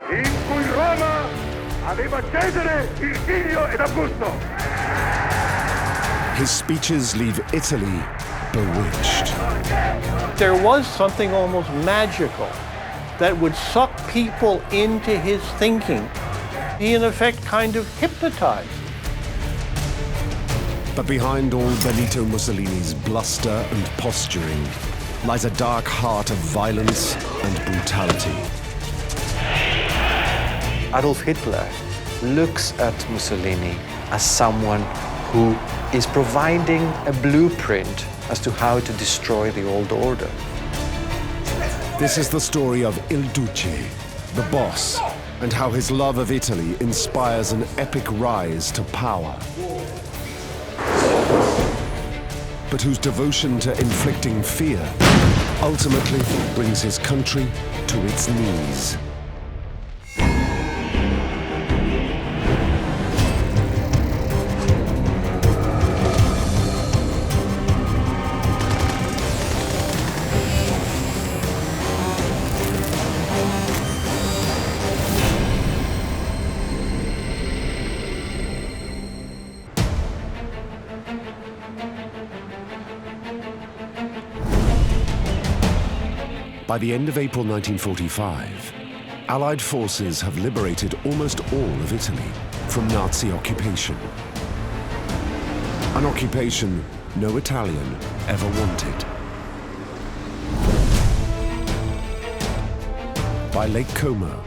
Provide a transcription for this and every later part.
in cui Roma aveva Cesare, Virgilio ed Augusto. His speeches leave Italy bewitched. There was something almost magical that would suck people into his thinking. He, in effect, kind of hypnotized. But behind all Benito Mussolini's bluster and posturing lies a dark heart of violence and brutality. Adolf Hitler looks at Mussolini as someone who is providing a blueprint as to how to destroy the old order. This is the story of Il Duce, the boss, and how his love of Italy inspires an epic rise to power. But whose devotion to inflicting fear ultimately brings his country to its knees. By the end of April 1945, Allied forces have liberated almost all of Italy from Nazi occupation. An occupation no Italian ever wanted. By Lake Como,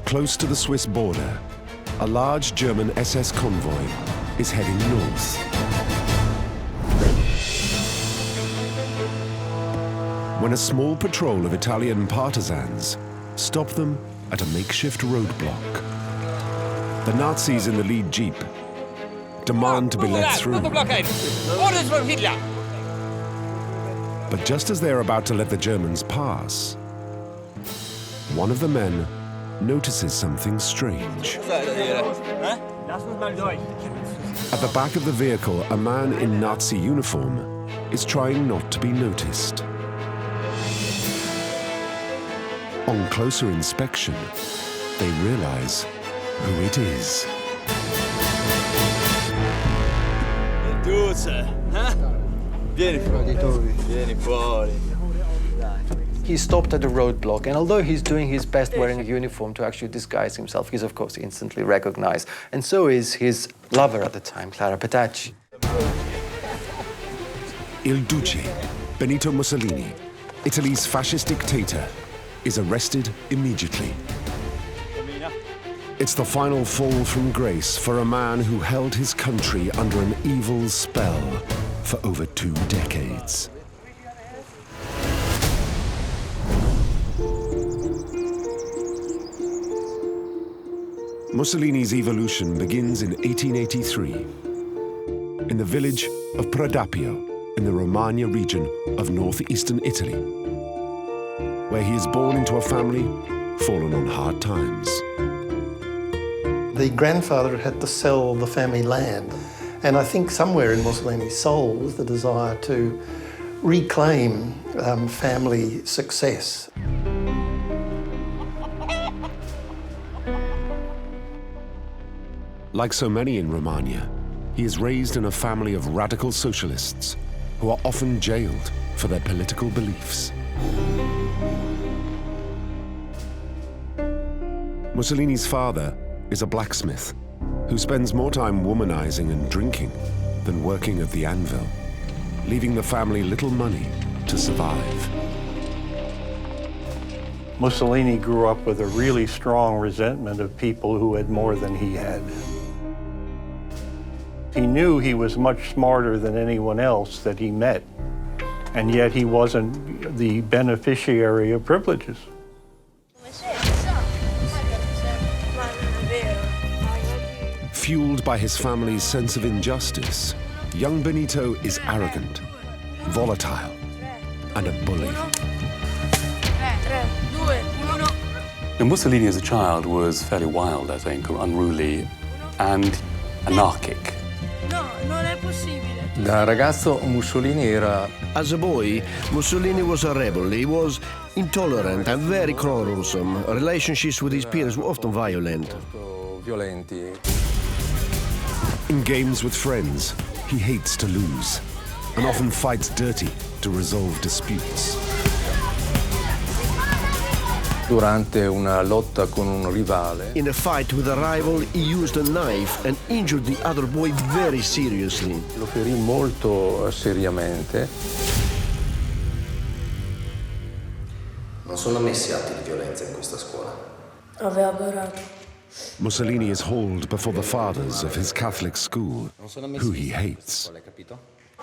close to the Swiss border, a large German SS convoy is heading north. When a small patrol of Italian partisans stop them at a makeshift roadblock. The Nazis in the lead jeep demand to be let through. Orders from Hitler! But just as they're about to let the Germans pass, one of the men notices something strange. At the back of the vehicle, a man in Nazi uniform is trying not to be noticed. On closer inspection, they realize who it is. He stopped at a roadblock, and although he's doing his best wearing a uniform to actually disguise himself, he's of course instantly recognized. And so is his lover at the time, Clara Petacci. Il Duce, Benito Mussolini, Italy's fascist dictator, is arrested immediately. It's the final fall from grace for a man who held his country under an evil spell for over 2 decades. Mussolini's evolution begins in 1883 in the village of Predappio in the Romagna region of northeastern Italy, where he is born into a family fallen on hard times. The grandfather had to sell the family land, and I think somewhere in Mussolini's soul was the desire to reclaim family success. Like so many in Romagna, he is raised in a family of radical socialists who are often jailed for their political beliefs. Mussolini's father is a blacksmith who spends more time womanizing and drinking than working at the anvil, leaving the family little money to survive. Mussolini grew up with a really strong resentment of people who had more than he had. He knew he was much smarter than anyone else that he met, and yet he wasn't the beneficiary of privileges. Fueled by his family's sense of injustice, young Benito is arrogant, volatile, and a bully. Mussolini as a child was fairly wild, I think, unruly and anarchic. No, non è possibile. Da ragazzo Mussolini era As a boy, Mussolini was a rebel. He was intolerant and very quarrelsome. Relationships with his peers were often violent. molto violenti. In games with friends, he hates to lose and often fights dirty to resolve disputes. Durante una lotta con un rivale In a fight with a rival, he used a knife and injured the other boy very seriously. lo ferì molto seriamente. Non sono ammessi atti di violenza in questa scuola. Aveva adorato. Mussolini is hauled before the fathers of his Catholic school, who he hates.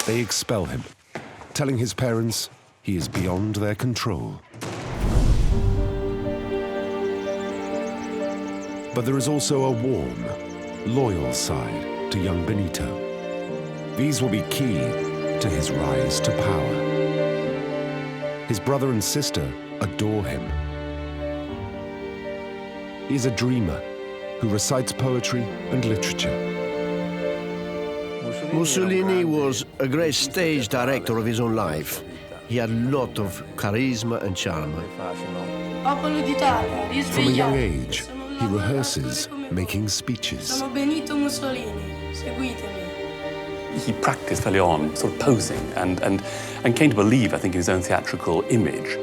They expel him, telling his parents he is beyond their control. But there is also a warm, loyal side to young Benito. These will be key to his rise to power. His brother and sister adore him. He is a dreamer who recites poetry and literature. Mussolini was a great stage director of his own life. He had a lot of charisma and charm. Popolo d'Italia, From a young risvegliatevi. age, Sono un he lavoratore rehearses come voi. making speeches. Sono Benito Mussolini, seguitemi. He practiced early on, sort of posing, and came to believe, I think, in his own theatrical image.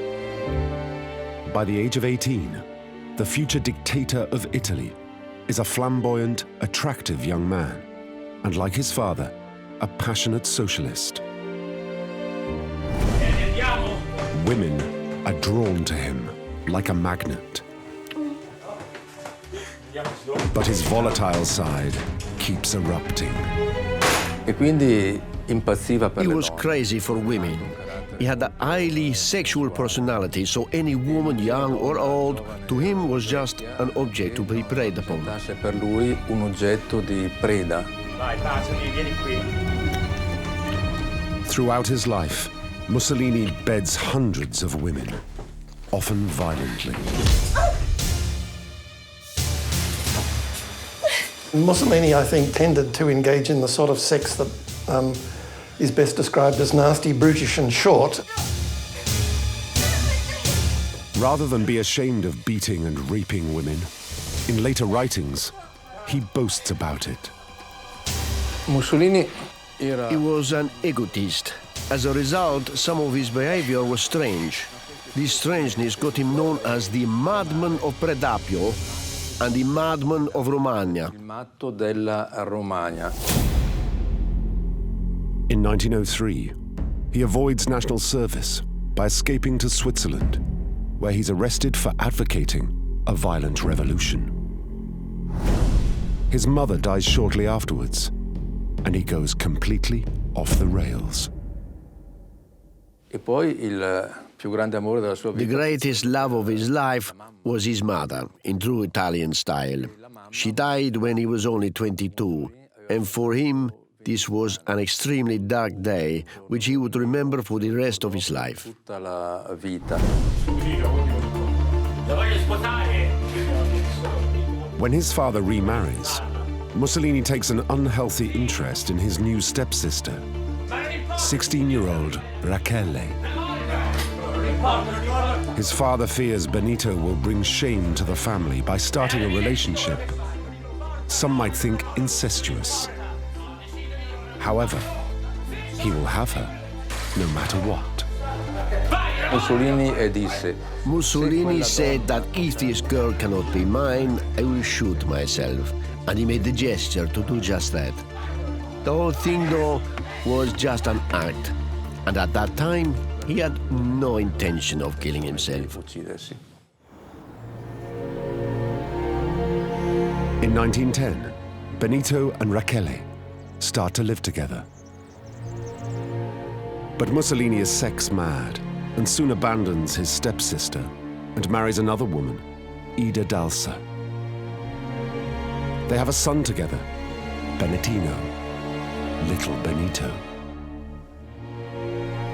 By the age of 18, the future dictator of Italy is a flamboyant, attractive young man, and like his father, a passionate socialist. Women are drawn to him like a magnet. But his volatile side keeps erupting. E quindi impazziva per He le was donne. crazy for women. He had a highly sexual personality, so any woman, young or old, to him was just an object to be preyed upon. Diventasse per lui un oggetto di preda. Throughout his life, Mussolini beds hundreds of women, often violently. Mussolini, I think, tended to engage in the sort of sex that is best described as nasty, brutish and short. Rather than be ashamed of beating and raping women, in later writings, he boasts about it. Mussolini era He was an egotist. As a result, some of his behavior was strange. This strangeness got him known as the madman of Predapio and the madman of Romagna. il matto della Romagna. In 1903, he avoids national service by escaping to Switzerland, where he's arrested for advocating a violent revolution. His mother dies shortly afterwards, and he goes completely off the rails. E poi il più grande amore della sua The vita. greatest love of his life was his mother, in true Italian style. She died when he was only 22, and for him, this was an extremely dark day, which he would remember for the rest of his life. Tutta la vita. When his father remarries, Mussolini takes an unhealthy interest in his new stepsister, 16-year-old Rachele. His father fears Benito will bring shame to the family by starting a relationship, some might think incestuous. However, he will have her, no matter what. Mussolini disse: Mussolini said that if this girl cannot be mine, I will shoot myself. And he made the gesture to do just that. The whole thing, though, was just an act. And at that time, he had no intention of killing himself. uccidersi. In 1910, Benito and Rachele start to live together. But Mussolini is sex mad and soon abandons his stepsister and marries another woman, Ida Dalsa. They have a son together, Benitino, little Benito.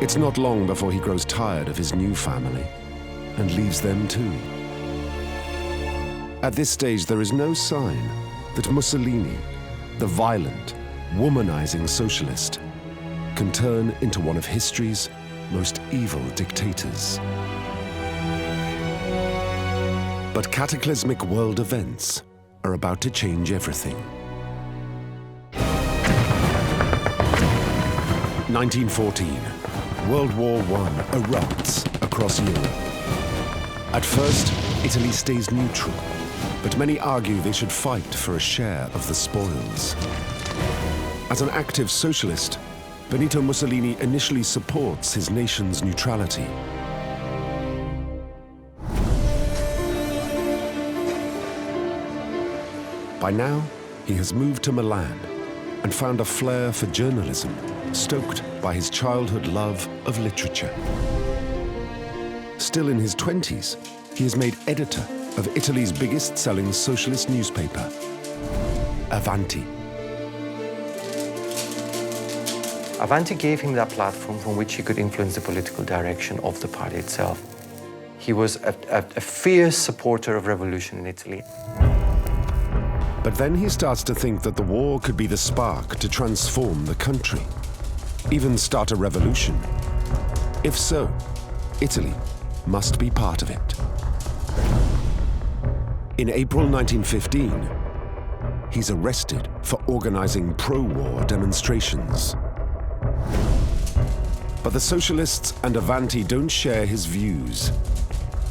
It's not long before he grows tired of his new family and leaves them too. At this stage, there is no sign that Mussolini, the violent, womanizing socialist, can turn into one of history's most evil dictators. But cataclysmic world events are about to change everything. 1914, World War I erupts across Europe. At first, Italy stays neutral, but many argue they should fight for a share of the spoils. As an active socialist, Benito Mussolini initially supports his nation's neutrality. By now, he has moved to Milan and found a flair for journalism, stoked by his childhood love of literature. Still in his 20s, he is made editor of Italy's biggest-selling socialist newspaper, Avanti. Avanti gave him that platform from which he could influence the political direction of the party itself. He was a fierce supporter of revolution in Italy. But then he starts to think that the war could be the spark to transform the country, even start a revolution. If so, Italy must be part of it. In April 1915, he's arrested for organizing pro-war demonstrations. But the socialists and Avanti don't share his views.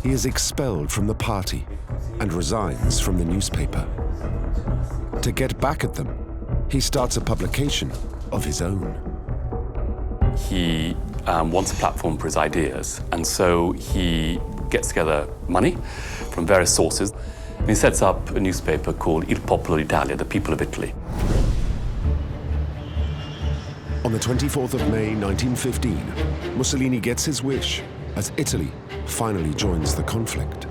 He is expelled from the party and resigns from the newspaper. To get back at them, he starts a publication of his own. He wants a platform for his ideas, and so he gets together money from various sources, and he sets up a newspaper called Il Popolo d'Italia, the People of Italy. On the 24th of May 1915, Mussolini gets his wish as Italy finally joins the conflict.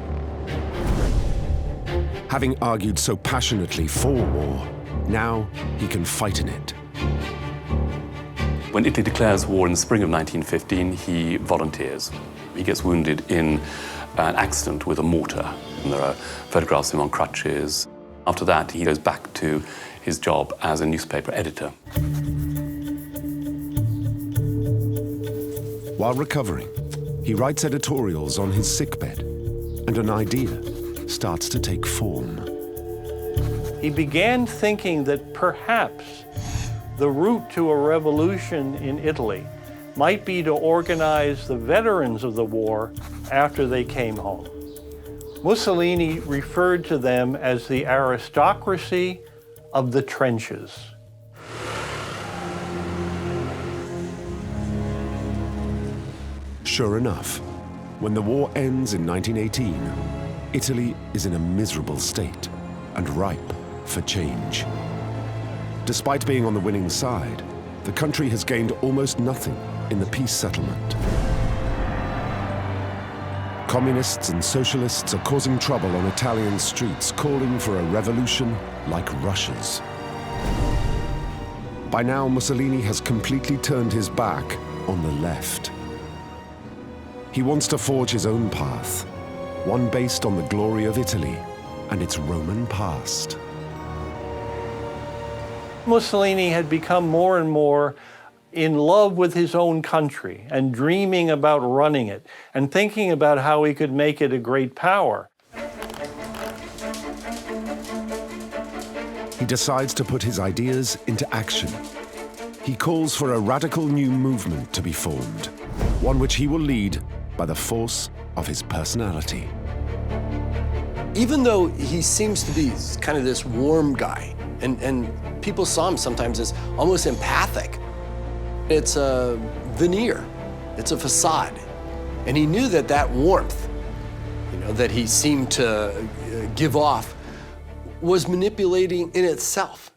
Having argued so passionately for war, now he can fight in it. When Italy declares war in the spring of 1915, he volunteers. He gets wounded in an accident with a mortar, and there are photographs of him on crutches. After that, he goes back to his job as a newspaper editor. While recovering, he writes editorials on his sickbed, and an idea starts to take form. He began thinking that perhaps the route to a revolution in Italy might be to organize the veterans of the war after they came home. Mussolini referred to them as the aristocracy of the trenches. Sure enough, when the war ends in 1918, Italy is in a miserable state and ripe for change. Despite being on the winning side, the country has gained almost nothing in the peace settlement. Communists and socialists are causing trouble on Italian streets, calling for a revolution like Russia's. By now, Mussolini has completely turned his back on the left. He wants to forge his own path, one based on the glory of Italy and its Roman past. Mussolini had become more and more in love with his own country and dreaming about running it and thinking about how he could make it a great power. He decides to put his ideas into action. He calls for a radical new movement to be formed, one which he will lead by the force of his personality. Even though he seems to be kind of this warm guy, and people saw him sometimes as almost empathic, it's a veneer, it's a facade. And he knew that that warmth, that he seemed to give off was manipulating in itself.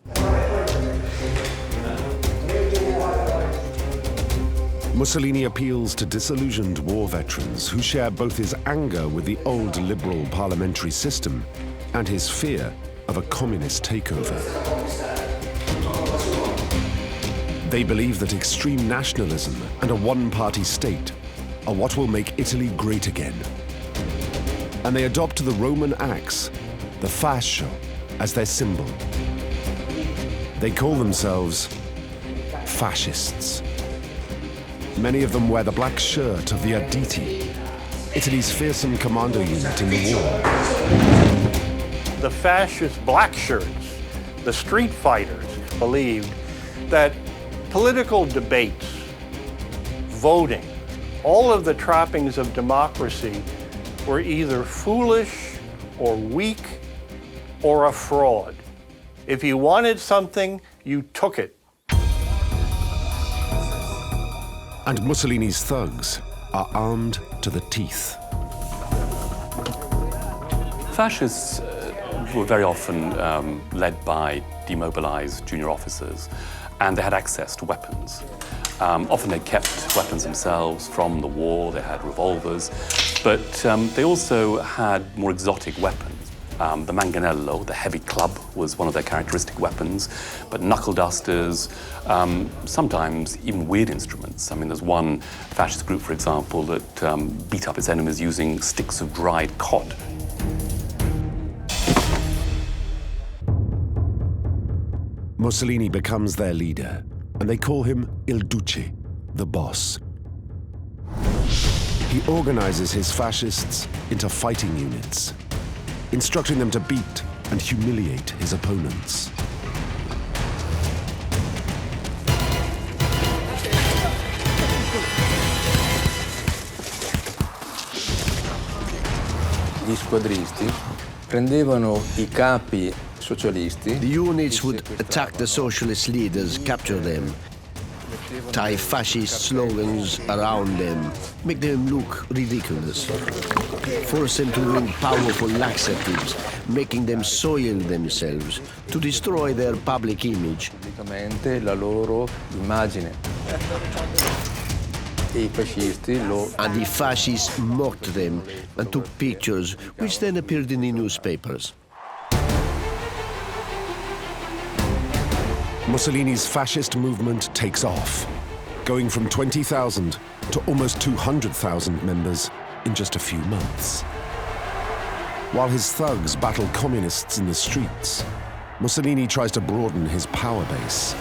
Mussolini appeals to disillusioned war veterans who share both his anger with the old liberal parliamentary system and his fear of a communist takeover. They believe that extreme nationalism and a one-party state are what will make Italy great again. And they adopt the Roman axe, the fascio, as their symbol. They call themselves fascists. Many of them wear the black shirt of the Arditi, Italy's fearsome commando unit in the war. The fascist black shirts, the street fighters, believed that political debates, voting, all of the trappings of democracy were either foolish or weak or a fraud. If you wanted something, you took it. And Mussolini's thugs are armed to the teeth. Fascists were very often led by demobilized junior officers, and they had access to weapons. Often they kept weapons themselves from the war. They had revolvers, but they also had more exotic weapons. The manganello, the heavy club, was one of their characteristic weapons, but knuckle dusters, sometimes even weird instruments. I mean, there's one fascist group, for example, that beat up its enemies using sticks of dried cod. Mussolini becomes their leader, and they call him Il Duce, the boss. He organizes his fascists into fighting units, instructing them to beat and humiliate his opponents. Gli squadristi prendevano I capi socialisti. The units would attack the socialist leaders, capture them, tie fascist slogans around them, make them look ridiculous, force them to drink powerful laxatives, making them soil themselves to destroy their public image. Pubblicamente la loro immagine. E I fascisti And the fascists mocked them and took pictures, which then appeared in the newspapers. Mussolini's fascist movement takes off, going from 20,000 to almost 200,000 members in just a few months. While his thugs battle communists in the streets, Mussolini tries to broaden his power base.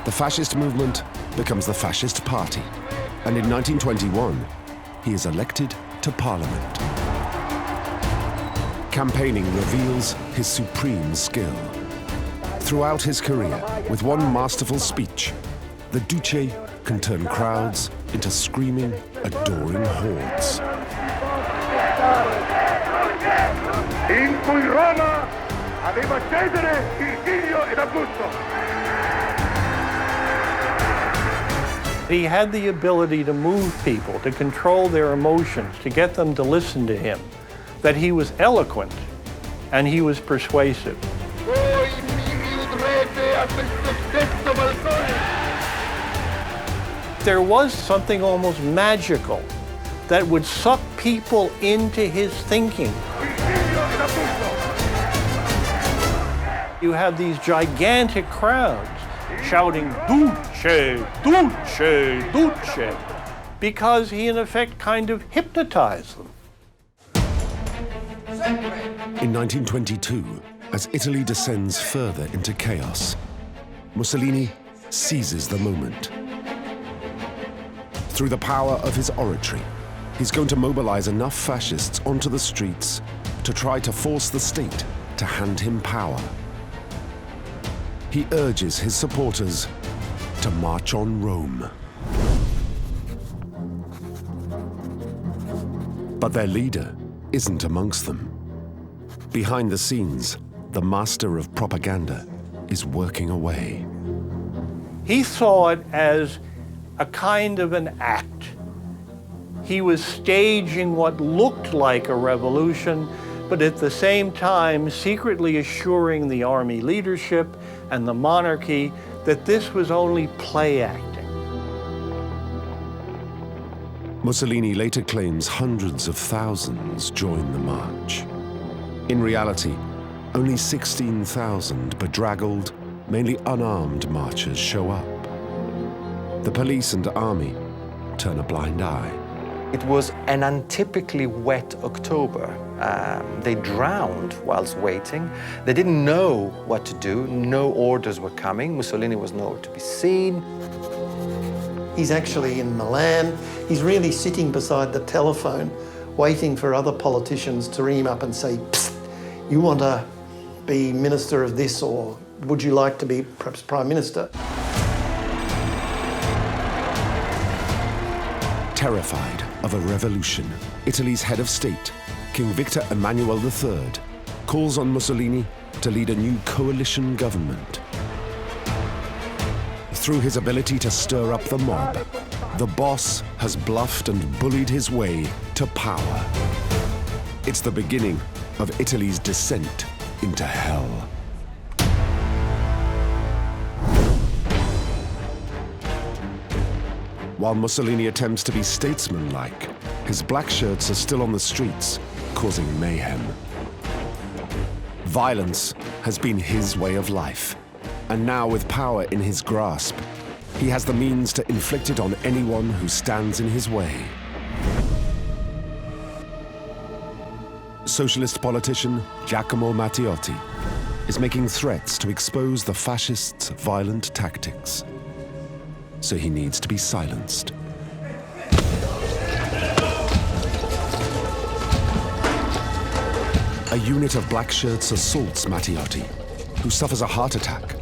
The fascist movement becomes the Fascist Party, and in 1921, he is elected to parliament. Campaigning reveals his supreme skill. Throughout his career, with one masterful speech, the Duce can turn crowds into screaming, adoring hordes. In cui Roma aveva Cesare, il figlio ed Augusto. He had the ability to move people, to control their emotions, to get them to listen to him, that he was eloquent and he was persuasive. There was something almost magical that would suck people into his thinking. You have these gigantic crowds shouting, Duce, Duce, Duce, because he in effect kind of hypnotized them. In 1922, as Italy descends further into chaos, Mussolini seizes the moment. Through the power of his oratory, he's going to mobilize enough fascists onto the streets to try to force the state to hand him power. He urges his supporters to march on Rome. But their leader isn't amongst them. Behind the scenes, the master of propaganda is working away. He saw it as a kind of an act. He was staging what looked like a revolution, but at the same time secretly assuring the army leadership and the monarchy that this was only play acting. Mussolini later claims hundreds of thousands join the march. In reality, only 16,000 bedraggled, mainly unarmed marchers show up. The police and army turn a blind eye. It was an untypically wet October. They drowned whilst waiting. They didn't know what to do. No orders were coming. Mussolini was nowhere to be seen. He's actually in Milan. He's really sitting beside the telephone, waiting for other politicians to ring him up and say, "Psst, you want to be minister of this, or would you like to be perhaps prime minister?" Terrified of a revolution, Italy's head of state, King Victor Emmanuel III, calls on Mussolini to lead a new coalition government. Through his ability to stir up the mob, the boss has bluffed and bullied his way to power. It's the beginning of Italy's descent into hell. While Mussolini attempts to be statesmanlike, his black shirts are still on the streets, causing mayhem. Violence has been his way of life, and now with power in his grasp, he has the means to inflict it on anyone who stands in his way. Socialist politician Giacomo Matteotti is making threats to expose the fascists' violent tactics. So he needs to be silenced. A unit of black shirts assaults Matteotti, who suffers a heart attack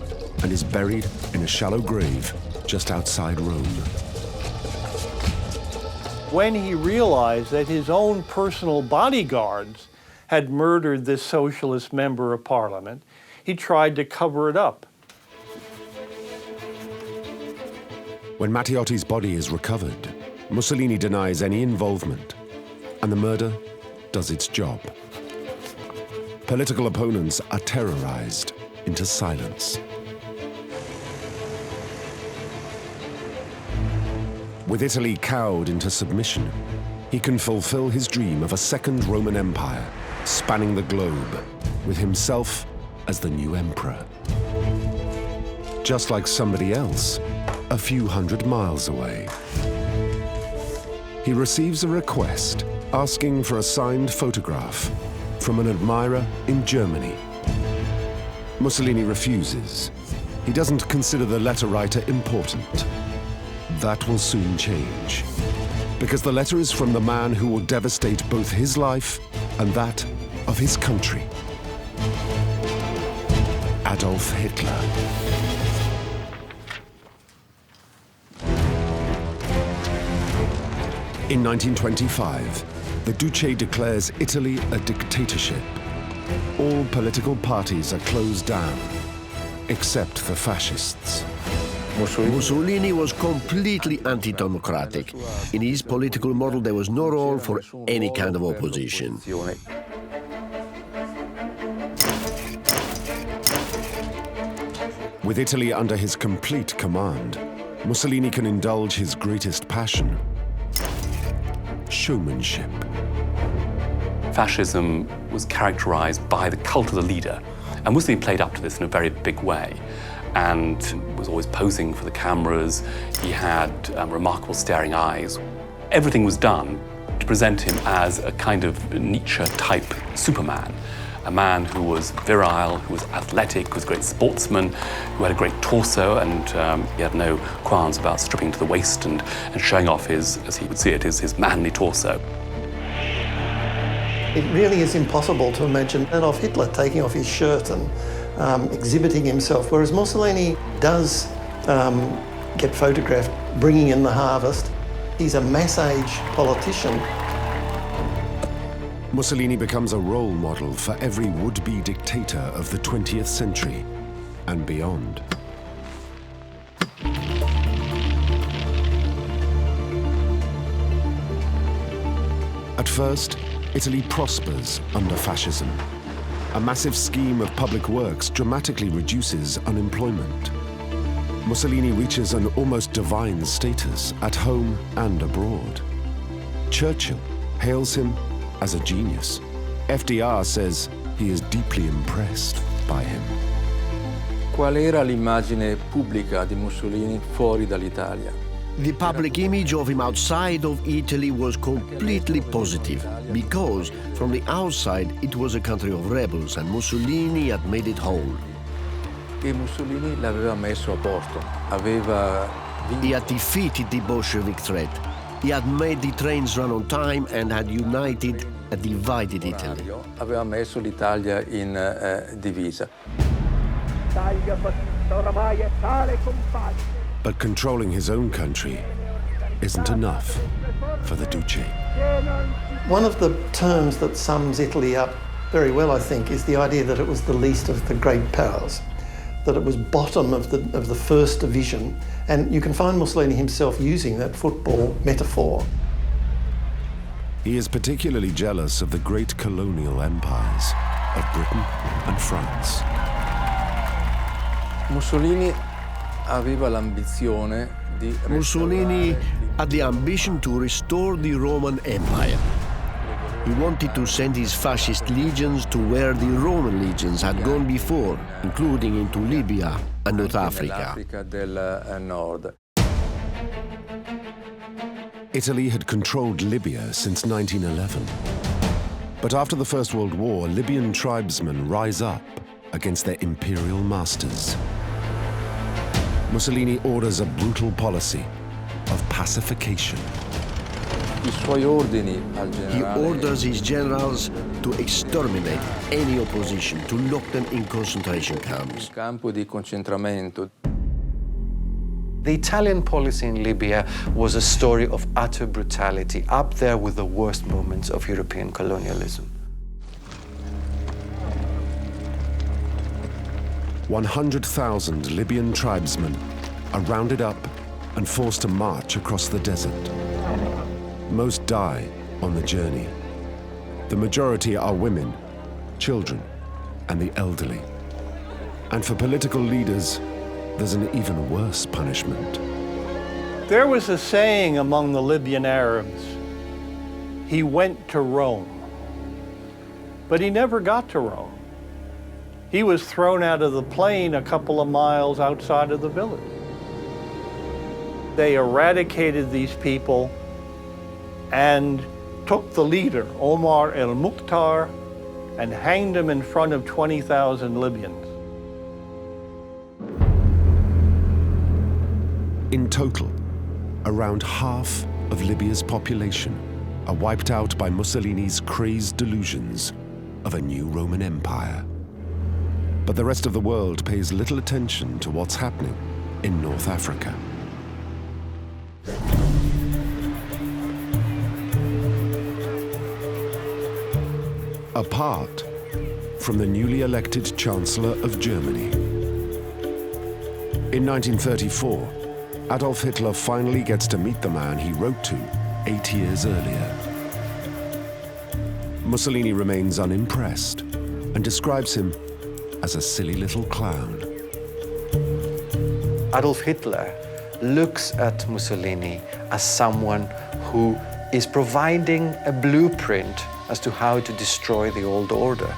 and is buried in a shallow grave just outside Rome. When he realized that his own personal bodyguards had murdered this socialist member of parliament, he tried to cover it up. When Matteotti's body is recovered, Mussolini denies any involvement, and the murder does its job. Political opponents are terrorized into silence. With Italy cowed into submission, he can fulfill his dream of a second Roman Empire, spanning the globe, with himself as the new emperor. Just like somebody else, a few hundred miles away. He receives a request asking for a signed photograph from an admirer in Germany. Mussolini refuses. He doesn't consider the letter writer important. That will soon change, because the letter is from the man who will devastate both his life and that of his country. Adolf Hitler. In 1925, the Duce declares Italy a dictatorship. All political parties are closed down, except the fascists. Mussolini was completely anti-democratic. In his political model, there was no role for any kind of opposition. With Italy under his complete command, Mussolini can indulge his greatest passion: showmanship. Fascism was characterized by the cult of the leader, and Mussolini played up to this in a very big way, and was always posing for the cameras. He had remarkable staring eyes. Everything was done to present him as a kind of Nietzsche-type Superman, a man who was virile, who was athletic, who was a great sportsman, who had a great torso, and he had no qualms about stripping to the waist and showing off his, as he would see it, his manly torso. It really is impossible to imagine Adolf Hitler taking off his shirt and exhibiting himself, whereas Mussolini does get photographed bringing in the harvest. He's a mass-age politician. Mussolini becomes a role model for every would-be dictator of the 20th century and beyond. At first, Italy prospers under fascism. A massive scheme of public works dramatically reduces unemployment. Mussolini reaches an almost divine status at home and abroad. Churchill hails him as a genius. FDR says he is deeply impressed by him. Qual era l'immagine pubblica di Mussolini fuori dall'Italia? The public image of him outside of Italy was completely positive, because from the outside it was a country of rebels and Mussolini had made it whole. E Mussolini l'aveva messo a posto, aveva He had defeated the Bolshevik threat. He had made the trains run on time and had united a divided Italy. aveva messo l'Italia in divisa. But controlling his own country isn't enough for the Duce. One of the terms that sums Italy up very well, I think, is the idea that it was the least of the great powers, that it was bottom of the first division. And you can find Mussolini himself using that football metaphor. He is particularly jealous of the great colonial empires of Britain and France. Mussolini aveva l'ambizione di Mussolini had the ambition to restore the Roman Empire. He wanted to send his fascist legions to where the Roman legions had gone before, including into Libya and North Africa. del Nord. Italy had controlled Libya since 1911. But after the First World War, Libyan tribesmen rise up against their imperial masters. Mussolini orders a brutal policy of pacification. I suoi ordini al He generale orders his generals to exterminate any opposition, to lock them in concentration camps. campo di concentramento. The Italian policy in Libya was a story of utter brutality, up there with the worst moments of European colonialism. 100,000 Libyan tribesmen are rounded up and forced to march across the desert. Most die on the journey. The majority are women, children, and the elderly. And for political leaders, there's an even worse punishment. There was a saying among the Libyan Arabs, he went to Rome. But he never got to Rome. He was thrown out of the plane a couple of miles outside of the village. They eradicated these people and took the leader, Omar el-Mukhtar, and hanged him in front of 20,000 Libyans. In total, around half of Libya's population are wiped out by Mussolini's crazed delusions of a new Roman Empire. But the rest of the world pays little attention to what's happening in North Africa. Apart from the newly elected Chancellor of Germany. In 1934, Adolf Hitler finally gets to meet the man he wrote to 8 years earlier. Mussolini remains unimpressed and describes him as a silly little clown. Adolf Hitler looks at Mussolini as someone who is providing a blueprint as to how to destroy the old order.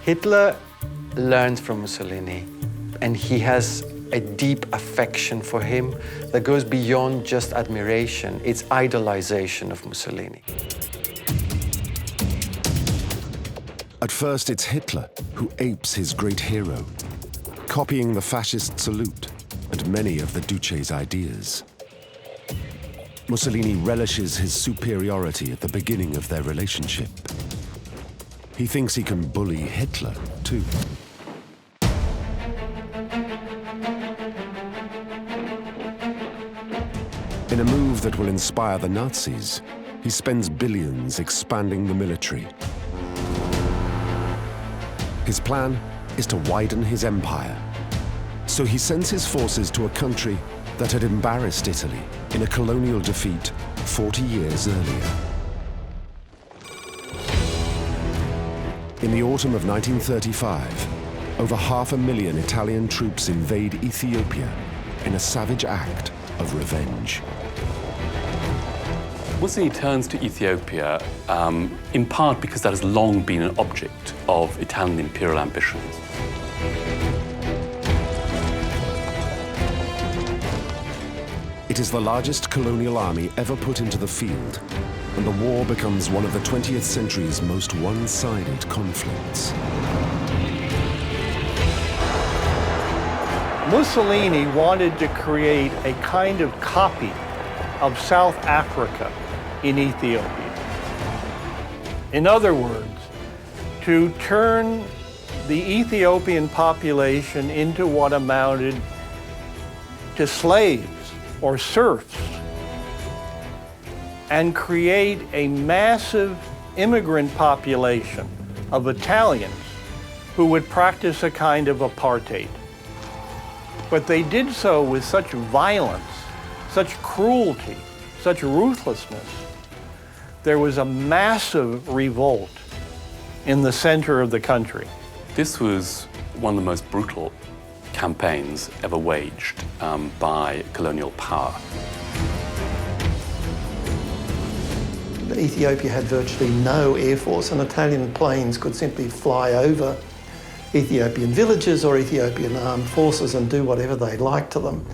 Hitler learns from Mussolini, and he has a deep affection for him that goes beyond just admiration. It's idolization of Mussolini. At first, it's Hitler who apes his great hero, copying the fascist salute and many of the Duce's ideas. Mussolini relishes his superiority at the beginning of their relationship. He thinks he can bully Hitler, too. In a move that will inspire the Nazis, he spends billions expanding the military. His plan is to widen his empire. So he sends his forces to a country that had embarrassed Italy in a colonial defeat 40 years earlier. In the autumn of 1935, over 500,000 Italian troops invade Ethiopia in a savage act of revenge. Mussolini turns to Ethiopia in part because that has long been an object of Italian imperial ambitions. It is the largest colonial army ever put into the field, and the war becomes one of the 20th century's most one-sided conflicts. Mussolini wanted to create a kind of copy of South Africa in Ethiopia. In other words, to turn the Ethiopian population into what amounted to slaves or serfs and create a massive immigrant population of Italians who would practice a kind of apartheid. But they did so with such violence, such cruelty, such ruthlessness. There was a massive revolt in the center of the country. This was one of the most brutal campaigns ever waged by colonial power. Ethiopia had virtually no air force, and Italian planes could simply fly over Ethiopian villages or Ethiopian armed forces and do whatever they liked to them.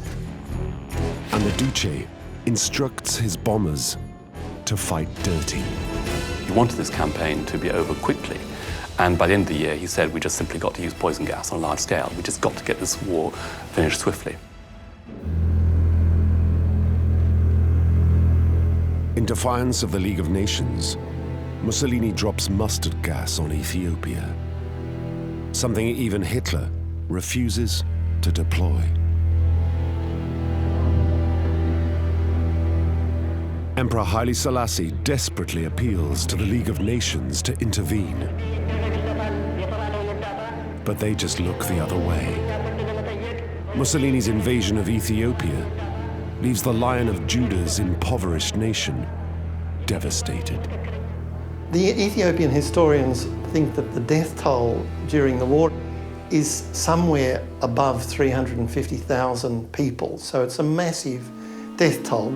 And the Duce instructs his bombers to fight dirty. He wanted this campaign to be over quickly, and by the end of the year he said, we just simply got to use poison gas on a large scale. We just got to get this war finished swiftly. In defiance of the League of Nations, Mussolini drops mustard gas on Ethiopia, something even Hitler refuses to deploy. Emperor Haile Selassie desperately appeals to the League of Nations to intervene. But they just look the other way. Mussolini's invasion of Ethiopia leaves the Lion of Judah's impoverished nation devastated. The Ethiopian historians think that the death toll during the war is somewhere above 350,000 people, so it's a massive death toll.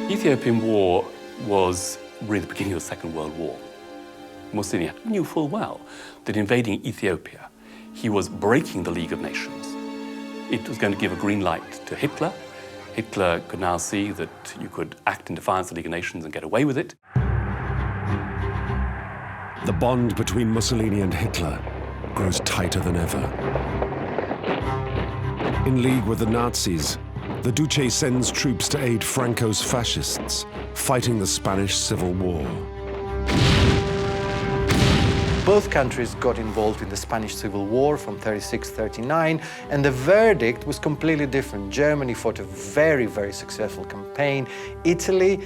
The Ethiopian War was really the beginning of the Second World War. Mussolini knew full well that invading Ethiopia, he was breaking the League of Nations. It was going to give a green light to Hitler. Hitler could now see that you could act in defiance of the League of Nations and get away with it. The bond between Mussolini and Hitler grows tighter than ever. In league with the Nazis, the Duce sends troops to aid Franco's fascists, fighting the Spanish Civil War. Both countries got involved in the Spanish Civil War from 36-39, and the verdict was completely different. Germany fought a very, very successful campaign. Italy,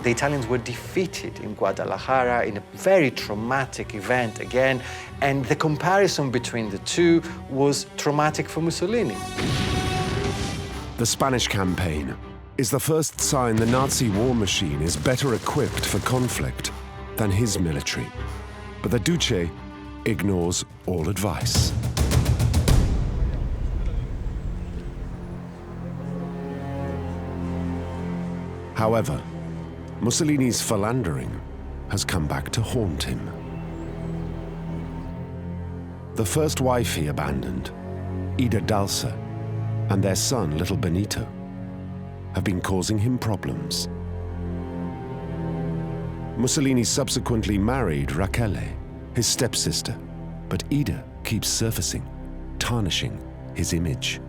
the Italians were defeated in Guadalajara in a very traumatic event again, and the comparison between the two was traumatic for Mussolini. The Spanish campaign is the first sign the Nazi war machine is better equipped for conflict than his military. But the Duce ignores all advice. However, Mussolini's philandering has come back to haunt him. The first wife he abandoned, Ida Dalsa, and their son, little Benito, have been causing him problems. Mussolini subsequently married Rachele, his stepsister, but Ida keeps surfacing, tarnishing his image.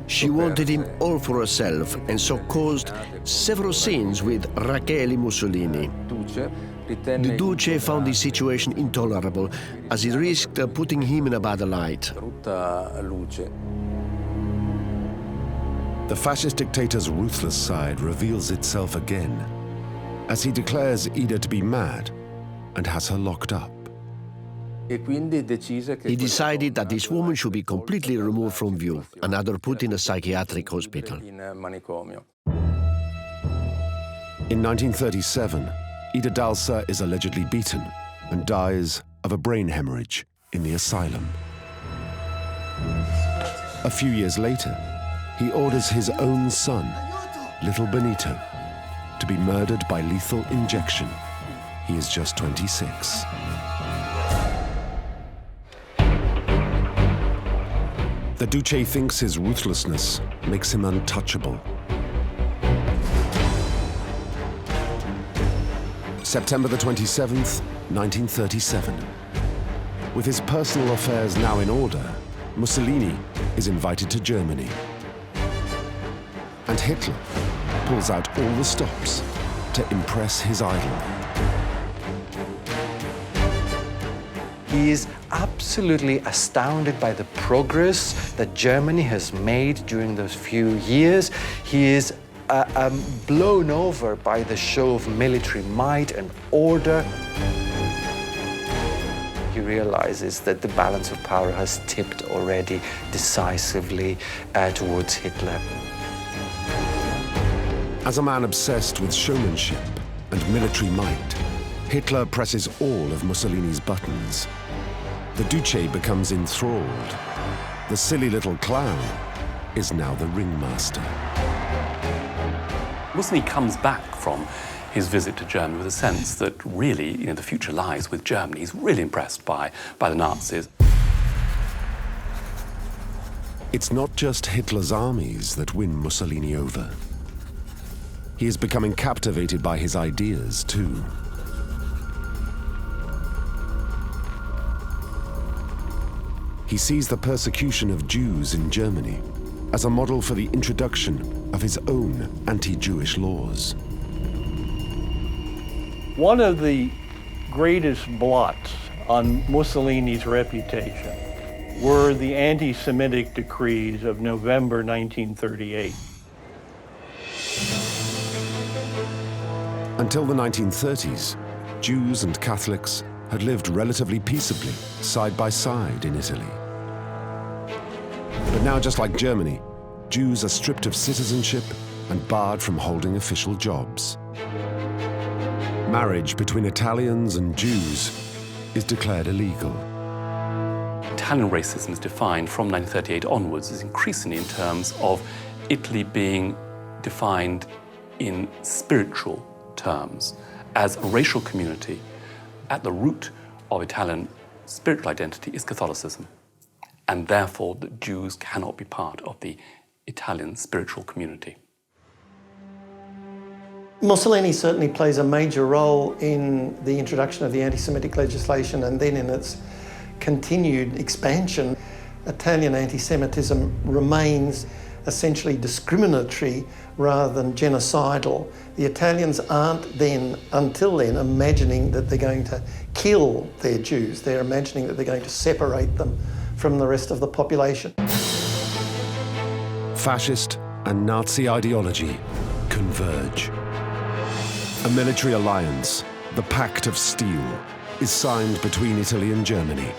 She wanted him all for herself, and so caused several scenes with Rachele Mussolini. The Duce found the situation intolerable, as it risked putting him in a bad light. The fascist dictator's ruthless side reveals itself again, as he declares Ida to be mad and has her locked up. He decided that this woman should be completely removed from view and had her put in a psychiatric hospital. In 1937, Ida Dalsa is allegedly beaten and dies of a brain hemorrhage in the asylum. A few years later, he orders his own son, little Benito, to be murdered by lethal injection. He is just 26. The Duce thinks his ruthlessness makes him untouchable. September the 27th, 1937. With his personal affairs now in order, Mussolini is invited to Germany. And Hitler pulls out all the stops to impress his idol. He is absolutely astounded by the progress that Germany has made during those few years. He is blown over by the show of military might and order. He realizes that the balance of power has tipped already decisively towards Hitler. As a man obsessed with showmanship and military might, Hitler presses all of Mussolini's buttons. The Duce becomes enthralled. The silly little clown is now the ringmaster. Mussolini comes back from his visit to Germany with a sense that really, the future lies with Germany. He's really impressed by the Nazis. It's not just Hitler's armies that win Mussolini over. He is becoming captivated by his ideas, too. He sees the persecution of Jews in Germany as a model for the introduction of his own anti-Jewish laws. One of the greatest blots on Mussolini's reputation were the anti-Semitic decrees of November 1938. Until the 1930s, Jews and Catholics had lived relatively peaceably, side by side in Italy. But now, just like Germany, Jews are stripped of citizenship and barred from holding official jobs. Marriage between Italians and Jews is declared illegal. Italian racism is defined from 1938 onwards as increasingly in terms of Italy being defined in spiritual terms as a racial community. At the root of Italian spiritual identity is Catholicism, and therefore the Jews cannot be part of the Italian spiritual community. Mussolini certainly plays a major role in the introduction of the anti-Semitic legislation and then in its continued expansion. Italian anti-Semitism remains essentially discriminatory rather than genocidal. The Italians aren't then, until then, imagining that they're going to kill their Jews. They're imagining that they're going to separate them from the rest of the population. Fascist and Nazi ideology converge. A military alliance, the Pact of Steel, is signed between Italy and Germany.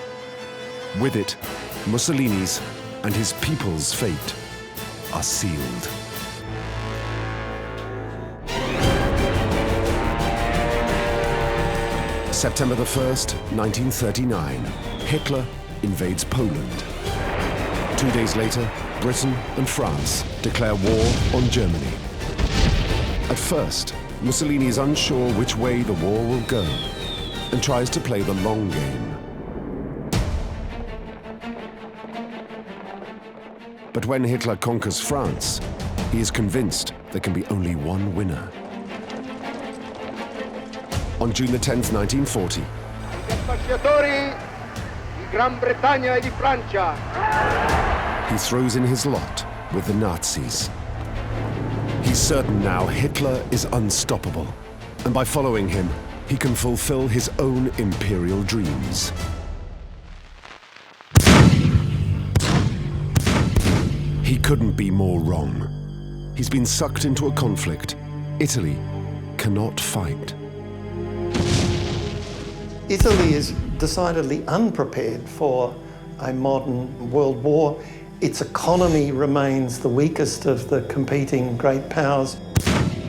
With it, Mussolini's and his people's fate are sealed. September the 1st, 1939, Hitler invades Poland. 2 days later, Britain and France declare war on Germany. At first, Mussolini is unsure which way the war will go and tries to play the long game. But when Hitler conquers France, he is convinced there can be only one winner. On June the 10th, 1940, he throws in his lot with the Nazis. He's certain now Hitler is unstoppable, and by following him, he can fulfill his own imperial dreams. He couldn't be more wrong. He's been sucked into a conflict Italy cannot fight. Italy is decidedly unprepared for a modern world war. Its economy remains the weakest of the competing great powers.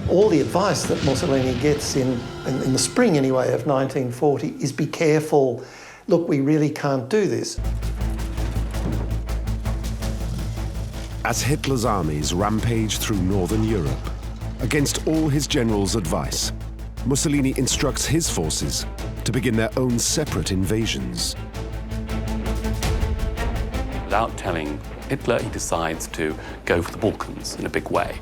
All the advice that Mussolini gets in the spring anyway of 1940 is be careful, look, we really can't do this. As Hitler's armies rampage through northern Europe, against all his generals' advice, Mussolini instructs his forces to begin their own separate invasions. Without telling Hitler, he decides to go for the Balkans in a big way,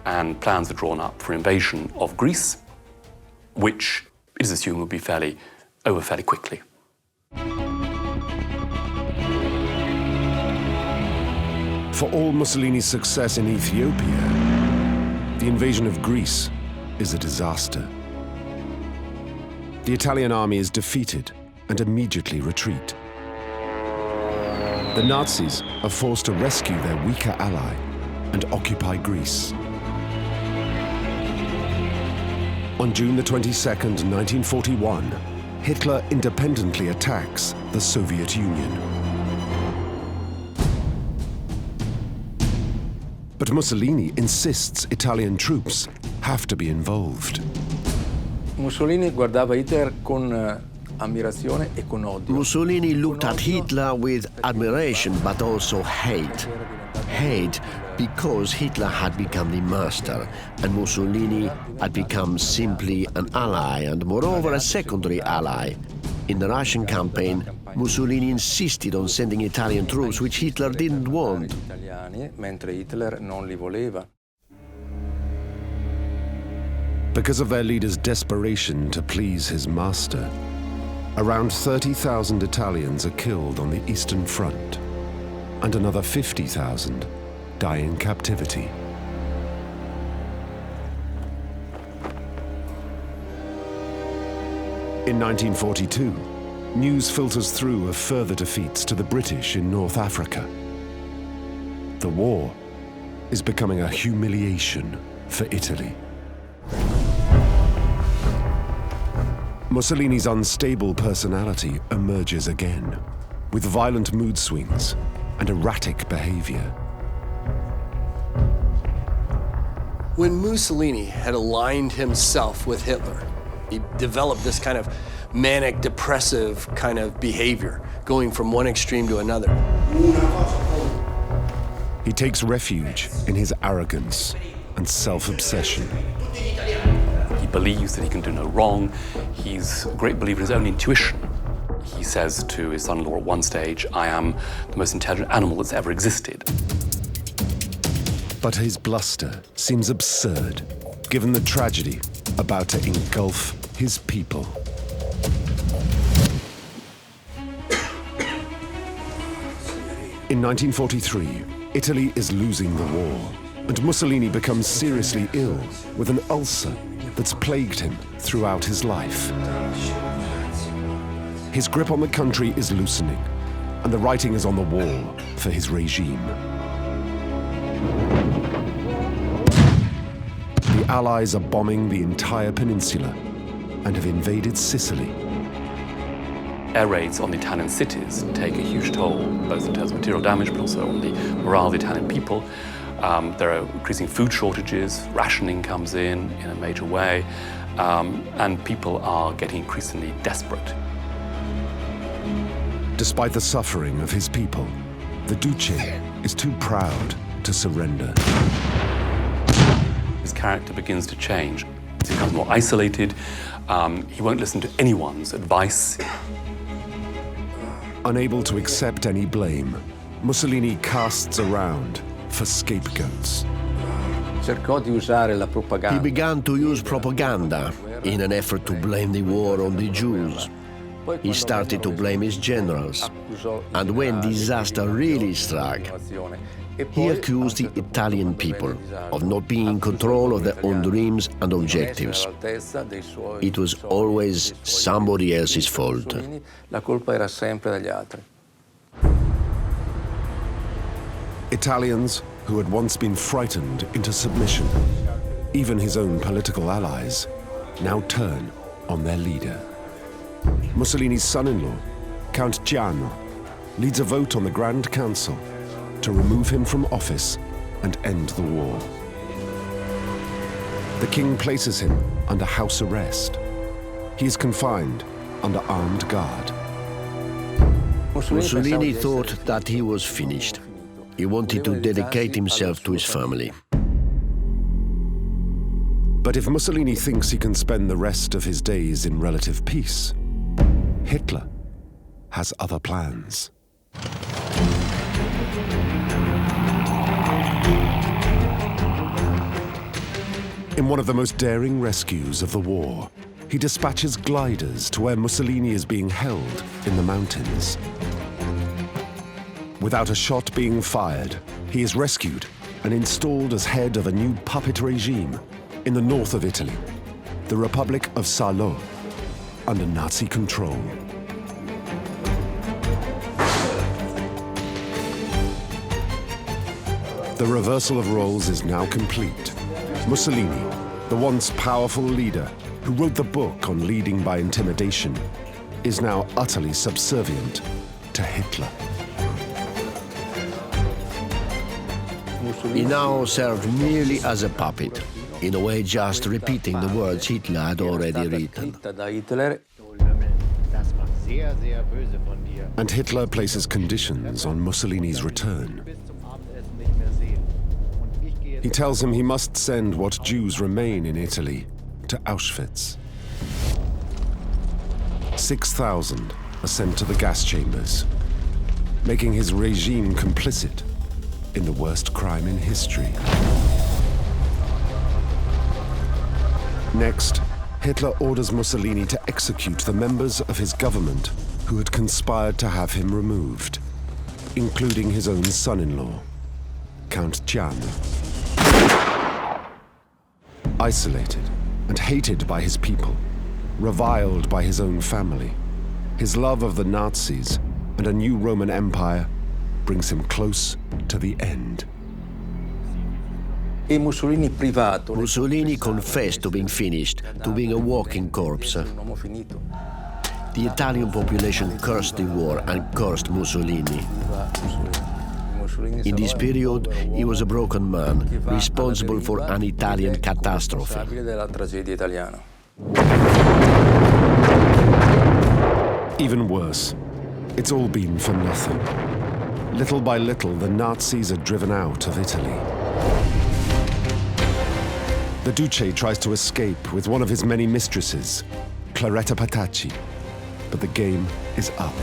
and plans are drawn up for invasion of Greece, which it is assumed will be over fairly quickly. For all Mussolini's success in Ethiopia, the invasion of Greece is a disaster. The Italian army is defeated and immediately retreat. The Nazis are forced to rescue their weaker ally and occupy Greece. On June the 22nd, 1941, Hitler independently attacks the Soviet Union. But Mussolini insists Italian troops have to be involved. Mussolini guardava Hitler con ammirazione e con odio. Mussolini looked at Hitler with admiration, but also hate. Hate because Hitler had become the master, and Mussolini had become simply an ally, and moreover a secondary ally. In the Russian campaign, Mussolini insisted on sending Italian troops, which Hitler didn't want. Mentre Hitler non li voleva. Because of their leader's desperation to please his master, around 30,000 Italians are killed on the Eastern Front, and another 50,000 die in captivity. In 1942, news filters through of further defeats to the British in North Africa. The war is becoming a humiliation for Italy. Mussolini's unstable personality emerges again, with violent mood swings and erratic behavior. When Mussolini had aligned himself with Hitler, he developed this kind of manic, depressive kind of behavior, going from one extreme to another. He takes refuge in his arrogance and self-obsession. He believes that he can do no wrong. He's a great believer in his own intuition. He says to his son-in-law at one stage, "I am the most intelligent animal that's ever existed." But his bluster seems absurd, given the tragedy about to engulf his people. In 1943, Italy is losing the war, and Mussolini becomes seriously ill with an ulcer that's plagued him throughout his life. His grip on the country is loosening, and the writing is on the wall for his regime. The Allies are bombing the entire peninsula and have invaded Sicily. Air raids on the Italian cities take a huge toll, both in terms of material damage, but also on the morale of the Italian people. There are increasing food shortages, rationing comes in a major way, and people are getting increasingly desperate. Despite the suffering of his people, the Duce is too proud to surrender. His character begins to change. He becomes more isolated. He won't listen to anyone's advice. Unable to accept any blame, Mussolini casts around for scapegoats. Cercò di usare la propaganda. He began to use propaganda in an effort to blame the war on the Jews. He started to blame his generals, and when disaster really struck, he accused the Italian people of not being in control of their own dreams and objectives. It was always somebody else's fault. La colpa era sempre degli altri. Italians who had once been frightened into submission, even his own political allies, now turn on their leader. Mussolini's son-in-law, Count Giano, leads a vote on the Grand Council to remove him from office and end the war. The king places him under house arrest. He is confined under armed guard. Mussolini thought that he was finished. He wanted to dedicate himself to his family. But if Mussolini thinks he can spend the rest of his days in relative peace, Hitler has other plans. In one of the most daring rescues of the war, he dispatches gliders to where Mussolini is being held in the mountains. Without a shot being fired, he is rescued and installed as head of a new puppet regime in the north of Italy, the Republic of Salo, under Nazi control. The reversal of roles is now complete. Mussolini, the once powerful leader who wrote the book on leading by intimidation, is now utterly subservient to Hitler. He now served merely as a puppet, in a way just repeating the words Hitler had already written. And Hitler places conditions on Mussolini's return. He tells him he must send what Jews remain in Italy to Auschwitz. 6,000 are sent to the gas chambers, making his regime complicit in the worst crime in history. Next, Hitler orders Mussolini to execute the members of his government who had conspired to have him removed, including his own son-in-law, Count Gian. Isolated and hated by his people, reviled by his own family, his love of the Nazis and a new Roman Empire brings him close to the end. Mussolini confessed to being finished, to being a walking corpse. The Italian population cursed the war and cursed Mussolini. In this period, he was a broken man, responsible for an Italian catastrophe. Even worse, it's all been for nothing. Little by little, the Nazis are driven out of Italy. The Duce tries to escape with one of his many mistresses, Claretta Petacci, but the game is up.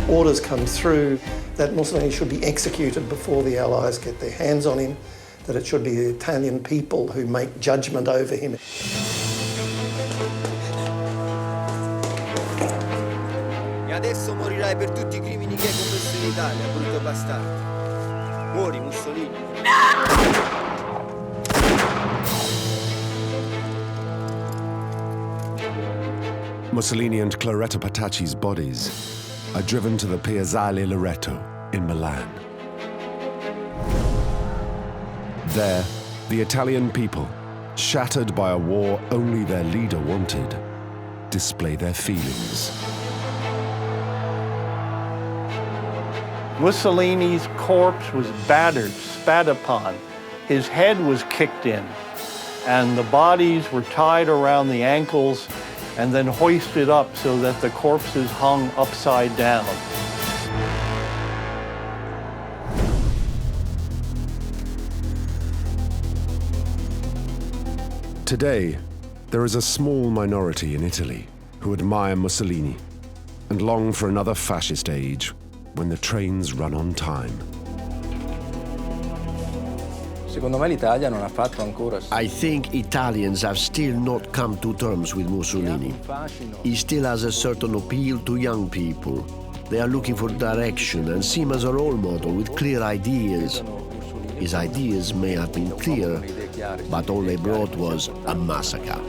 Orders come through that Mussolini should be executed before the Allies get their hands on him, that it should be the Italian people who make judgment over him. E adesso morirai per tutti I crimini che hai commesso in Italia, brutto bastardo. Muori, Mussolini. Mussolini and Claretta Petacci's bodies are driven to the Piazzale Loreto in Milan. There, the Italian people, shattered by a war only their leader wanted, display their feelings. Mussolini's corpse was battered, spat upon. His head was kicked in, and the bodies were tied around the ankles and then hoisted up so that the corpses hung upside down. Today, there is a small minority in Italy who admire Mussolini and long for another fascist age when the trains run on time. I think Italians have still not come to terms with Mussolini. He still has a certain appeal to young people. They are looking for direction and see him as a role model with clear ideas. His ideas may have been clear, but all they brought was a massacre.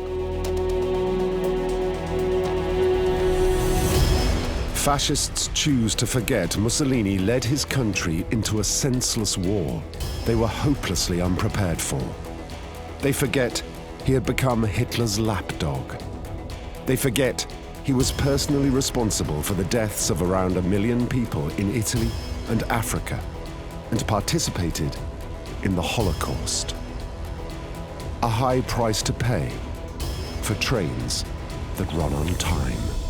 Fascists choose to forget Mussolini led his country into a senseless war they were hopelessly unprepared for. They forget he had become Hitler's lapdog. They forget he was personally responsible for the deaths of around 1 million people in Italy and Africa, and participated in the Holocaust. A high price to pay for trains that run on time.